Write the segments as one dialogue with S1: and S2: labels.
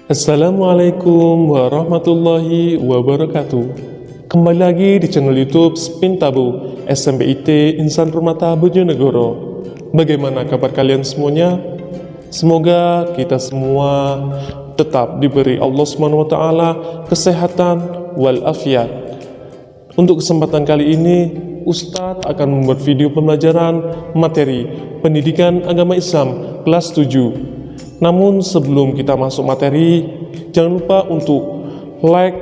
S1: Assalamualaikum warahmatullahi wabarakatuh. Kembali lagi di channel YouTube Spin Tabu SMPIT Insan Permata Bojonegoro. Bagaimana kabar kalian semuanya? Semoga kita semua tetap diberi Allah SWT kesehatan walafiat. Untuk kesempatan kali ini, Ustadz akan membuat video pembelajaran materi pendidikan agama Islam kelas 7. Namun sebelum kita masuk materi, jangan lupa untuk like,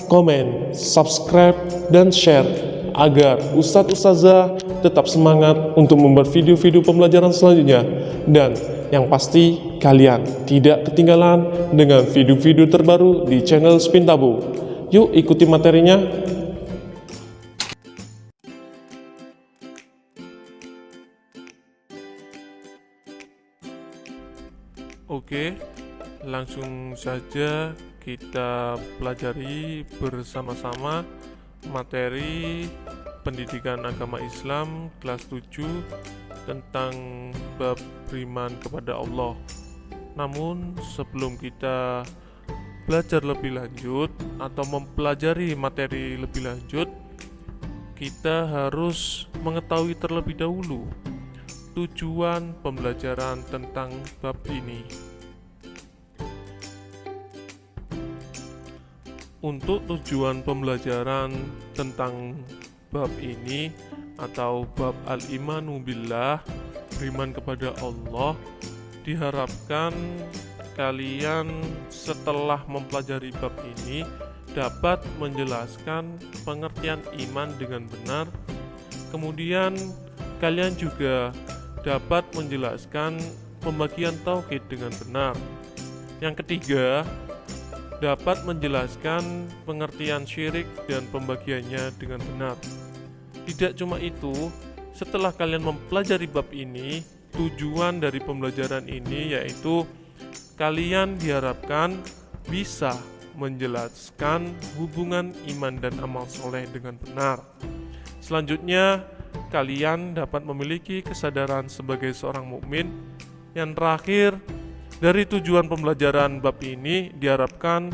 S1: komen, subscribe, dan share agar Ustadz Ustazah tetap semangat untuk membuat video-video pembelajaran selanjutnya. Dan yang pasti kalian tidak ketinggalan dengan video-video terbaru di channel Spin Tabu. Yuk ikuti materinya. Oke, langsung saja kita pelajari bersama-sama materi pendidikan agama Islam kelas 7 tentang bab beriman kepada Allah. Namun sebelum kita belajar lebih lanjut atau mempelajari materi lebih lanjut, kita harus mengetahui terlebih dahulu tujuan pembelajaran tentang bab ini. Untuk tujuan pembelajaran tentang bab ini atau bab al-imanu billah, beriman kepada Allah, diharapkan kalian setelah mempelajari bab ini dapat menjelaskan pengertian iman dengan benar. Kemudian kalian juga dapat menjelaskan pembagian tauhid dengan benar. Yang ketiga, dapat menjelaskan pengertian syirik dan pembagiannya dengan benar. Tidak cuma itu, setelah kalian mempelajari bab ini, tujuan dari pembelajaran ini yaitu kalian diharapkan bisa menjelaskan hubungan iman dan amal soleh dengan benar. Selanjutnya, kalian dapat memiliki kesadaran sebagai seorang mukmin. Yang terakhir, dari tujuan pembelajaran bab ini diharapkan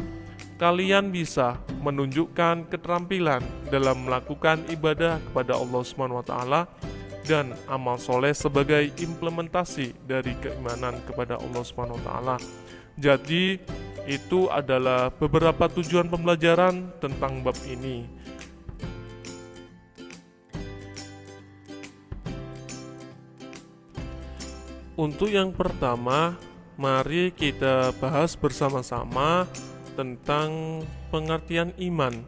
S1: kalian bisa menunjukkan keterampilan dalam melakukan ibadah kepada Allah SWT dan amal soleh sebagai implementasi dari keimanan kepada Allah SWT. Jadi, itu adalah beberapa tujuan pembelajaran tentang bab ini. Untuk yang pertama, mari kita bahas bersama-sama tentang pengertian iman.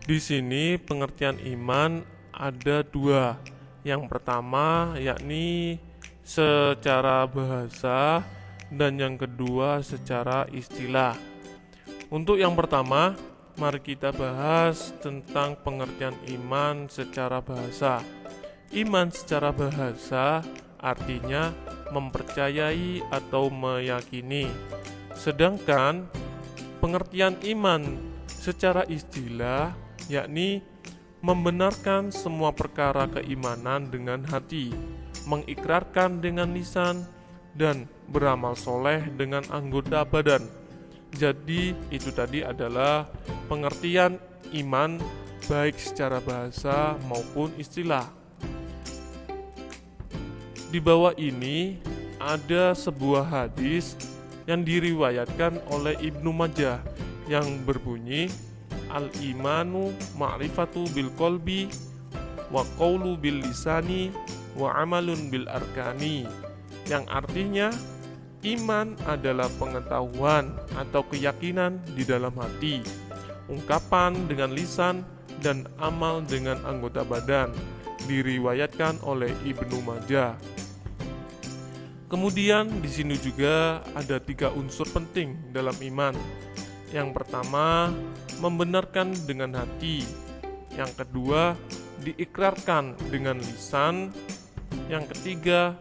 S1: Di sini pengertian iman ada dua. Yang pertama yakni secara bahasa dan yang kedua secara istilah. Untuk yang pertama, mari kita bahas tentang pengertian iman secara bahasa. Iman secara bahasa artinya mempercayai atau meyakini. Sedangkan pengertian iman secara istilah yakni membenarkan semua perkara keimanan dengan hati, mengikrarkan dengan lisan, dan beramal soleh dengan anggota badan. Jadi itu tadi adalah pengertian iman baik secara bahasa maupun istilah. Di bawah ini ada sebuah hadis yang diriwayatkan oleh Ibnu Majah yang berbunyi, al-imanu ma'rifatu bil qalbi wa qawlu bil lisani wa amalun bil arkani, yang artinya iman adalah pengetahuan atau keyakinan di dalam hati, ungkapan dengan lisan, dan amal dengan anggota badan. Diriwayatkan oleh Ibnu Majah. Kemudian di sini juga ada 3 unsur penting dalam iman. Yang pertama, membenarkan dengan hati. Yang kedua, diikrarkan dengan lisan. Yang ketiga,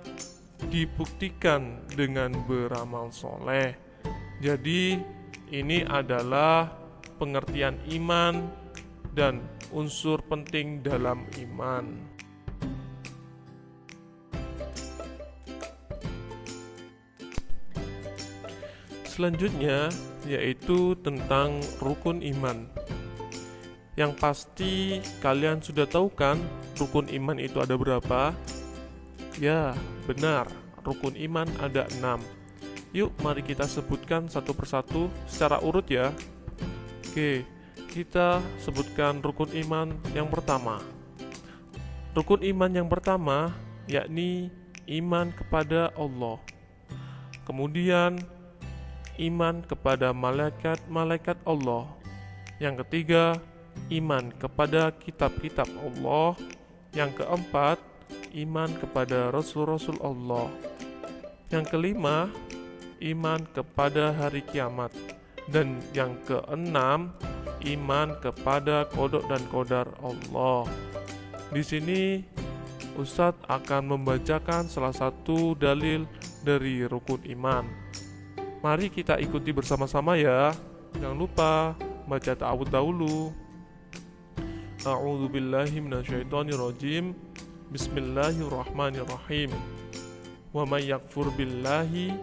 S1: dibuktikan dengan beramal soleh. Jadi ini adalah pengertian iman dan unsur penting dalam iman. Selanjutnya yaitu tentang rukun iman. Yang pasti kalian sudah tahu kan rukun iman itu ada berapa? Ya, benar, rukun iman ada 6. Yuk mari kita sebutkan satu persatu secara urut ya. Oke, kita sebutkan rukun iman yang pertama. Rukun iman yang pertama yakni iman kepada Allah. Kemudian iman kepada malaikat-malaikat Allah. Yang ketiga, iman kepada kitab-kitab Allah. Yang keempat, iman kepada rasul-rasul Allah. Yang kelima, iman kepada hari kiamat. Dan yang keenam, iman kepada qada dan qadar Allah. Di sini Ustadz akan membacakan salah satu dalil dari rukun iman. Mari kita ikuti bersama-sama ya. Jangan lupa baca ta'awudz dahulu. A'udzu billahi minasyaitonir rajim. Bismillahirrahmanirrahim. Wa may yakfur billahi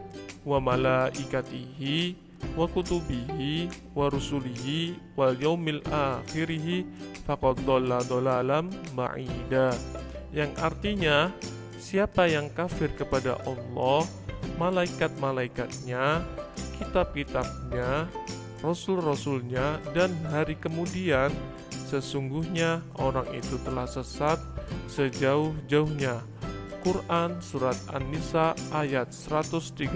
S1: wa malaikatihi wa kutubihi wa rusulihi wal yaumil akhirih faqad dhalla dhalalan ba'ida. Yang artinya, siapa yang kafir kepada Allah, malaikat-malaikatnya, kitab-kitabnya, rasul-rasulnya, dan hari kemudian, sesungguhnya orang itu telah sesat sejauh-jauhnya. Quran Surat An-Nisa ayat 136.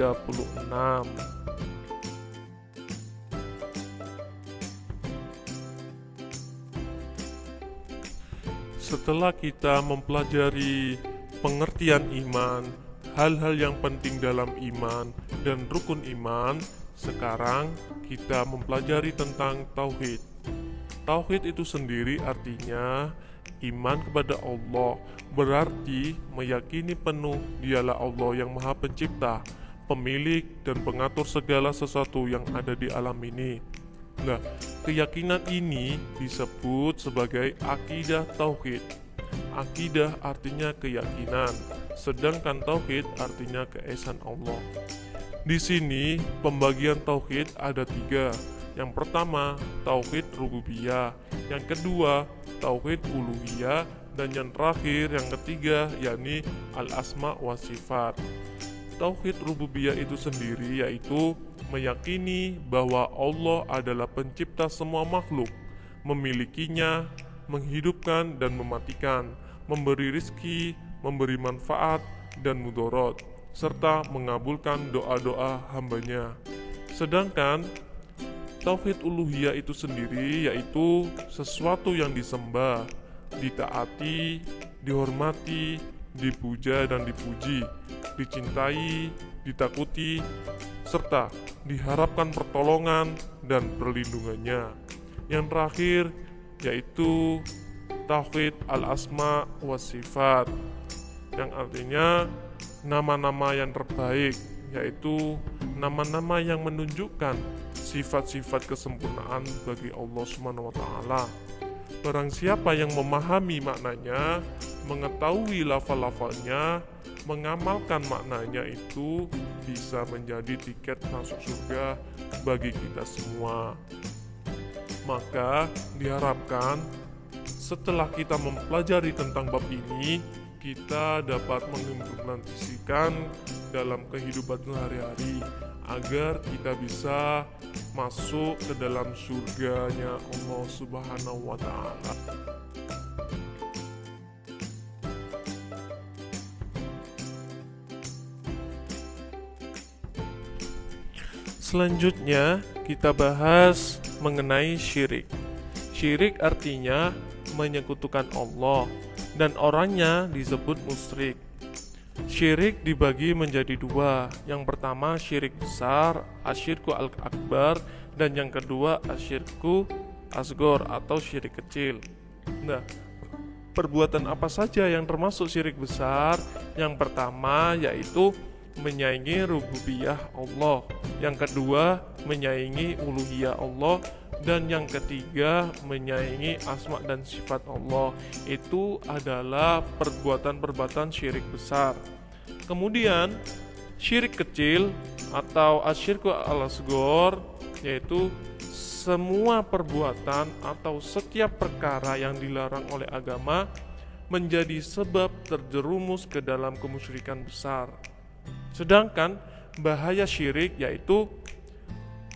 S1: Setelah kita mempelajari pengertian iman, hal-hal yang penting dalam iman, dan rukun iman, sekarang kita mempelajari tentang tauhid. Tauhid itu sendiri artinya iman kepada Allah, berarti meyakini penuh Dialah Allah yang Maha Pencipta, pemilik dan pengatur segala sesuatu yang ada di alam ini. Nah, keyakinan ini disebut sebagai akidah tauhid. Akidah artinya keyakinan, sedangkan tauhid artinya keesaan Allah. Di sini pembagian tauhid ada 3. Yang pertama, tauhid rububiyah. Yang kedua, tauhid uluhiyah. Dan yang terakhir, yang ketiga, yakni al-asma wa sifat. Tauhid rububiyah itu sendiri yaitu meyakini bahwa Allah adalah pencipta semua makhluk, memilikinya, menghidupkan dan mematikan, memberi rizki, memberi manfaat dan mudarat, serta mengabulkan doa-doa hambanya. Sedangkan tauhid uluhiyah itu sendiri yaitu sesuatu yang disembah, ditaati, dihormati, dipuja dan dipuji, dicintai, ditakuti, serta diharapkan pertolongan dan perlindungannya. Yang terakhir yaitu tauhid al-asma wa sifat, yang artinya nama-nama yang terbaik, yaitu nama-nama yang menunjukkan sifat-sifat kesempurnaan bagi Allah Subhanahu wa taala. Barang siapa yang memahami maknanya, mengetahui lafal-lafalnya, mengamalkan maknanya, itu bisa menjadi tiket masuk surga bagi kita semua. Maka diharapkan setelah kita mempelajari tentang bab ini, kita dapat mengimplementasikan dalam kehidupan sehari-hari agar kita bisa masuk ke dalam surganya Allah Subhanahu wa taala. Selanjutnya kita bahas mengenai syirik. Syirik artinya menyekutukan Allah dan orangnya disebut musyrik. Syirik dibagi menjadi 2. Yang pertama syirik besar, asyirku al-akbar, dan yang kedua asyirku asgor atau syirik kecil. Nah, perbuatan apa saja yang termasuk syirik besar? Yang pertama yaitu menyaingi rububiyah Allah, yang kedua menyaingi uluhiyah Allah, dan yang ketiga menyaingi asma dan sifat Allah. Itu adalah perbuatan-perbuatan syirik besar. Kemudian Syirik kecil atau asyirku al-asghar yaitu semua perbuatan atau setiap perkara yang dilarang oleh agama menjadi sebab terjerumus ke dalam kemusyrikan besar. Sedangkan bahaya syirik yaitu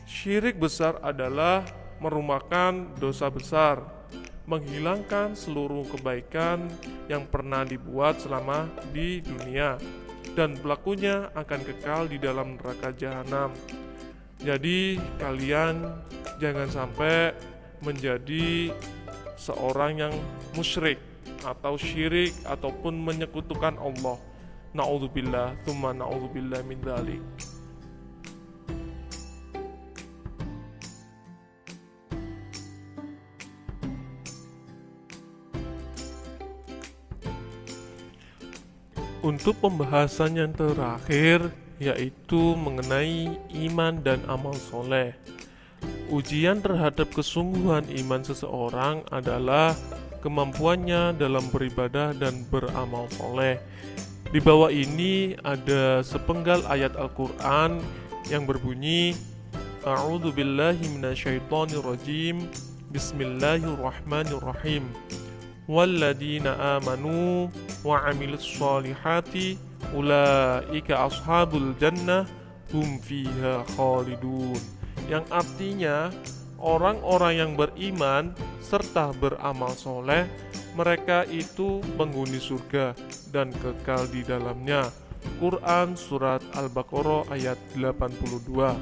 S1: syirik besar adalah merupakan dosa besar, menghilangkan seluruh kebaikan yang pernah dibuat selama di dunia, dan pelakunya akan kekal di dalam neraka jahanam. Jadi kalian jangan sampai menjadi seorang yang musyrik atau syirik ataupun menyekutukan Allah. Na'udzubillah, tsumma na'udzubillah min dzalik. Untuk pembahasan yang terakhir yaitu mengenai iman dan amal soleh. Ujian terhadap kesungguhan iman seseorang adalah kemampuannya dalam beribadah dan beramal soleh. Di bawah ini ada sepenggal ayat Al-Quran yang berbunyi, A'udzu billahi minasyaitonir rajim. Bismillahirrahmanirrahim. Walladzina amanu wa 'amilus sholihati ulaika ashabul jannah hum fiha khalidun. Yang artinya orang-orang yang beriman serta beramal soleh, mereka itu penghuni surga dan kekal di dalamnya. Quran Surat Al-Baqarah ayat 82.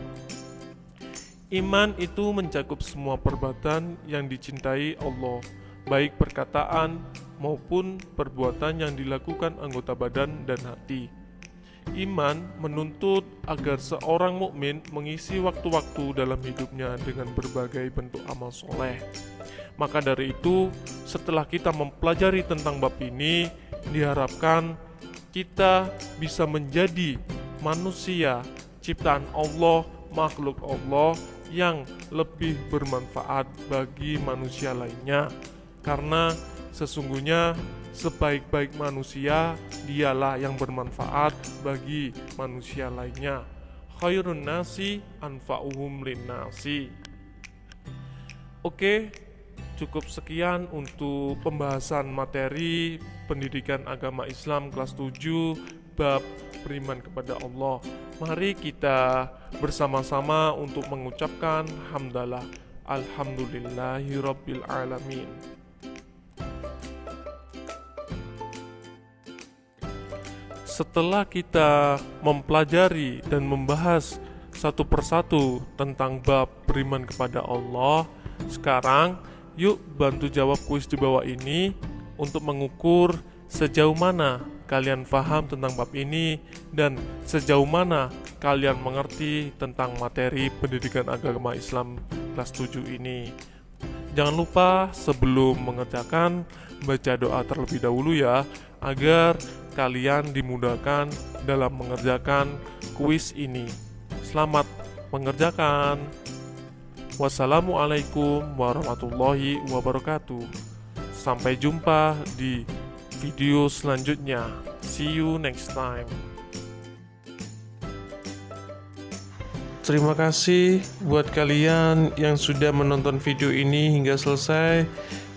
S1: Iman itu mencakup semua perbuatan yang dicintai Allah, baik perkataan maupun perbuatan yang dilakukan anggota badan dan hati. Iman menuntut agar seorang mukmin mengisi waktu-waktu dalam hidupnya dengan berbagai bentuk amal soleh. Maka dari itu, setelah kita mempelajari tentang bab ini, diharapkan kita bisa menjadi manusia ciptaan Allah, makhluk Allah yang lebih bermanfaat bagi manusia lainnya. Karena sesungguhnya sebaik-baik manusia dialah yang bermanfaat bagi manusia lainnya. Khairun nasi anfa'uhum linnasi. Oke, cukup sekian untuk pembahasan materi pendidikan agama Islam kelas 7 bab beriman kepada Allah. Mari kita bersama-sama untuk mengucapkan hamdalah. Alhamdulillahirabbil alamin. Setelah kita mempelajari dan membahas satu persatu tentang bab beriman kepada Allah, sekarang yuk bantu jawab kuis di bawah ini untuk mengukur sejauh mana kalian paham tentang bab ini dan sejauh mana kalian mengerti tentang materi pendidikan agama Islam kelas 7 ini. Jangan lupa sebelum mengerjakan baca doa terlebih dahulu ya, agar kalian dimudahkan dalam mengerjakan kuis ini. Selamat mengerjakan. Wassalamualaikum warahmatullahi wabarakatuh. Sampai jumpa di video selanjutnya. See you next time. Terima kasih buat kalian yang sudah menonton video ini hingga selesai.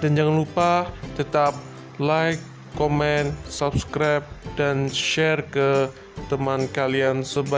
S1: Dan jangan lupa tetap like, komen, subscribe, dan share ke teman kalian sebanyak